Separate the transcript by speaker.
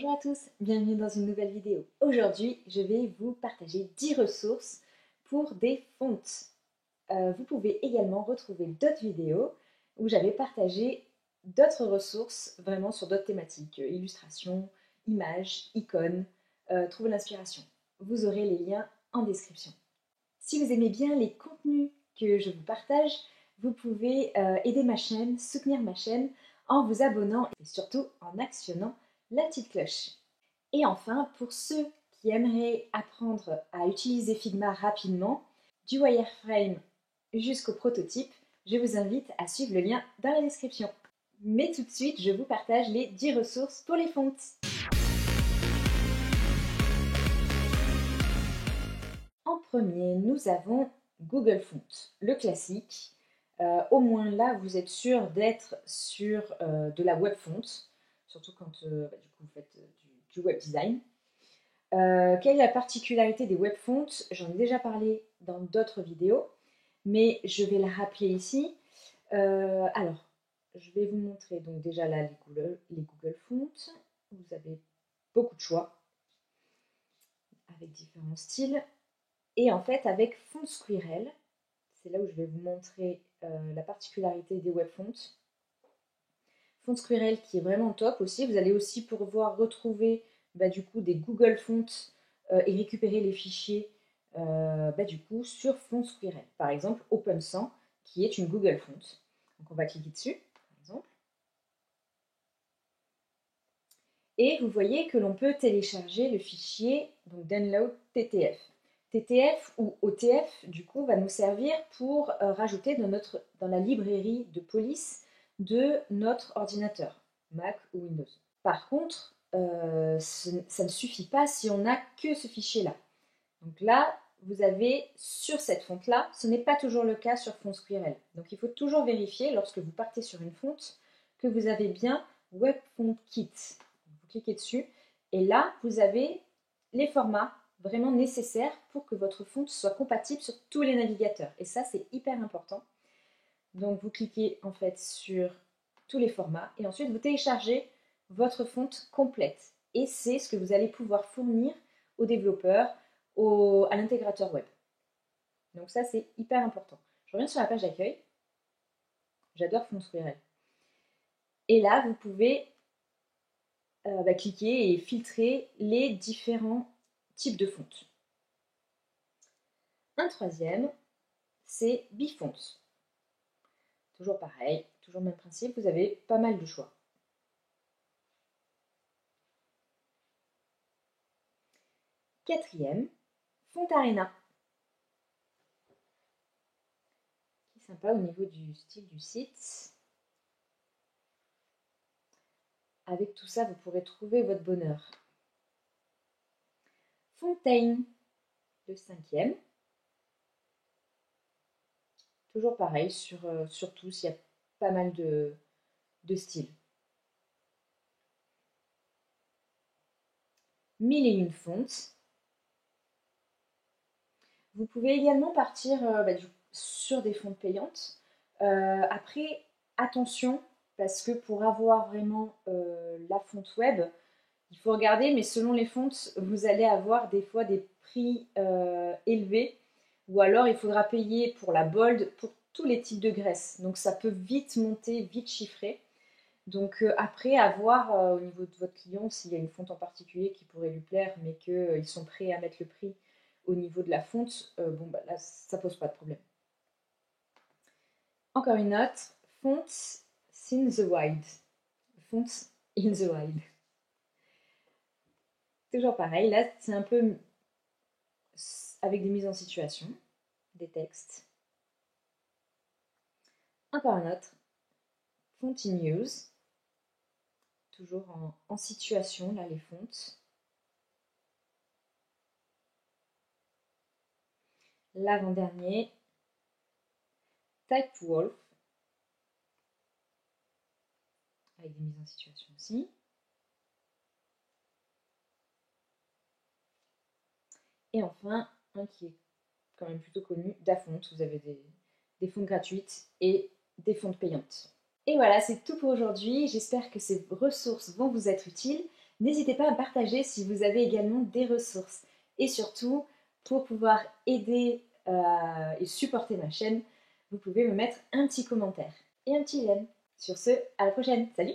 Speaker 1: Bonjour à tous, bienvenue dans une nouvelle vidéo. Aujourd'hui, je vais vous partager 10 ressources pour des fontes. Vous pouvez également retrouver d'autres vidéos où j'avais partagé d'autres ressources vraiment sur d'autres thématiques, illustrations, images, icônes, trouver l'inspiration. Vous aurez les liens en description. Si vous aimez bien les contenus que je vous partage, vous pouvez aider ma chaîne, soutenir ma chaîne en vous abonnant et surtout en actionnant la petite cloche. Et enfin, pour ceux qui aimeraient apprendre à utiliser Figma rapidement, du wireframe jusqu'au prototype, je vous invite à suivre le lien dans la description. Mais tout de suite, je vous partage les 10 ressources pour les fontes. En premier, nous avons Google Fonts, le classique. Au moins là, vous êtes sûr d'être sur de la web fonte, surtout quand du coup, vous faites du web design. Quelle est la particularité des web fonts? J'en ai déjà parlé dans d'autres vidéos, mais je vais la rappeler ici. Alors, je vais vous montrer donc déjà là les Google Fonts. Vous avez beaucoup de choix avec différents styles. Et en fait, avec Font Squirrel, c'est là où je vais vous montrer la particularité des web fonts. Font Squirrel qui est vraiment top aussi. Vous allez aussi pouvoir retrouver du coup des Google Fonts et récupérer les fichiers du coup sur Font Squirrel. Par exemple, OpenSang qui est une Google Font. Donc on va cliquer dessus, par exemple. Et vous voyez que l'on peut télécharger le fichier donc download TTF. TTF ou OTF, du coup, va nous servir pour rajouter dans la librairie de police de notre ordinateur, Mac ou Windows. Par contre, ça ne suffit pas si on n'a que ce fichier-là. Donc là, vous avez sur cette fonte-là, ce n'est pas toujours le cas sur Font Squirrel. Donc il faut toujours vérifier lorsque vous partez sur une fonte que vous avez bien Web Font Kit. Vous cliquez dessus et là, vous avez les formats vraiment nécessaires pour que votre fonte soit compatible sur tous les navigateurs. Et ça, c'est hyper important. Donc vous cliquez en fait sur tous les formats et ensuite vous téléchargez votre fonte complète. Et c'est ce que vous allez pouvoir fournir aux développeurs, à l'intégrateur web. Donc ça, c'est hyper important. Je reviens sur la page d'accueil. J'adore Font Squirrel. Et là, vous pouvez cliquer et filtrer les différents types de fontes. Un troisième, c'est Bifonts. Toujours pareil, toujours le même principe, vous avez pas mal de choix. Quatrième, Fontarena. Qui est sympa au niveau du style du site. Avec tout ça, vous pourrez trouver votre bonheur. Fontaine, le cinquième. Toujours pareil, sur tous, il y a pas mal de styles. 1001 fontes. Vous pouvez également partir sur des fontes payantes. Après, attention, parce que pour avoir vraiment la fonte web, il faut regarder, mais selon les fontes, vous allez avoir des fois des prix élevés, ou alors il faudra payer pour la bold, pour tous les types de graisse. Donc ça peut vite monter, vite chiffrer. Donc après, à voir au niveau de votre client s'il y a une fonte en particulier qui pourrait lui plaire, mais qu'ils sont prêts à mettre le prix au niveau de la fonte, là, ça pose pas de problème. Encore une autre, Fonts in the Wild. Fonts in the Wild. Toujours pareil, là c'est un peu avec des mises en situation, des textes. Encore un autre, Font in Use. Toujours en situation, là les fontes. L'avant-dernier, Typewolf, avec des mises en situation aussi. Et enfin, un qui est quand même plutôt connu, Dafont. Vous avez des fontes gratuites et des fontes payantes. Et voilà, c'est tout pour aujourd'hui. J'espère que ces ressources vont vous être utiles. N'hésitez pas à partager si vous avez également des ressources. Et surtout, pour pouvoir aider et supporter ma chaîne, vous pouvez me mettre un petit commentaire et un petit j'aime. Sur ce, à la prochaine. Salut!